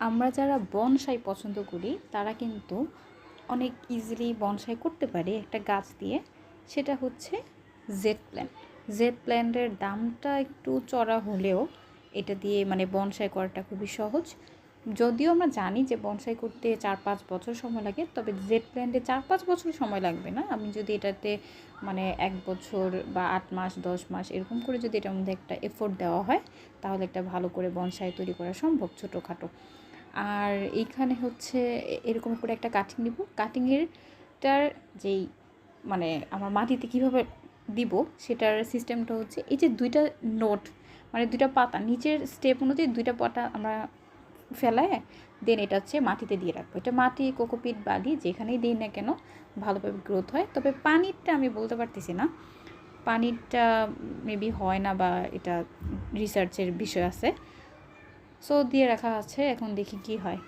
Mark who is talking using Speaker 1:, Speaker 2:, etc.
Speaker 1: আমরা যারা বনসাই পছন্দ করি তারা কিন্তু অনেক ইজিলি বনসাই করতে পারে একটা গাছ দিয়ে। সেটা হচ্ছে জেড প্ল্যান্ট। জেড প্ল্যান্টের দামটা একটু চড়া হলেও এটা দিয়ে মানে বনসাই করাটা খুবই সহজ। যদিও আমরা জানি যে বনসাই করতে 4-5 বছর সময় লাগে, তবে জেড প্ল্যান্টে 4-5 বছর সময় লাগবে না। আমি যদি এটাতে মানে 1 বছর বা 8 মাস 10 মাস এরকম করে যদি এটার মধ্যে একটা এফোর্ট দেওয়া হয়, তাহলে একটা ভালো করে বনসাই তৈরি করা সম্ভব ছোটোখাটো। আর এইখানে হচ্ছে এরকম করে একটা কাটিং নিব। কাটিংয়েরটার যেই মানে আমার মাটিতে কীভাবে দিব সেটার সিস্টেমটা হচ্ছে এই যে 2টা নোট মানে 2টা পাতা নিচের স্টেপ অনুযায়ী 2টা পাতা আমরা ফেলায় দেন এটা হচ্ছে মাটিতে দিয়ে রাখবো। এটা মাটি, কোকোপিট, বালি যেখানেই দিই না কেন ভালোভাবে গ্রোথ হয়। তবে পানিরটা আমি বলতে পারতেছি না, পানিরটা মেবি হয় না বা এটা রিসার্চের বিষয় আছে। সো দিয়ে রাখা আছে, এখন দেখি কি হয়।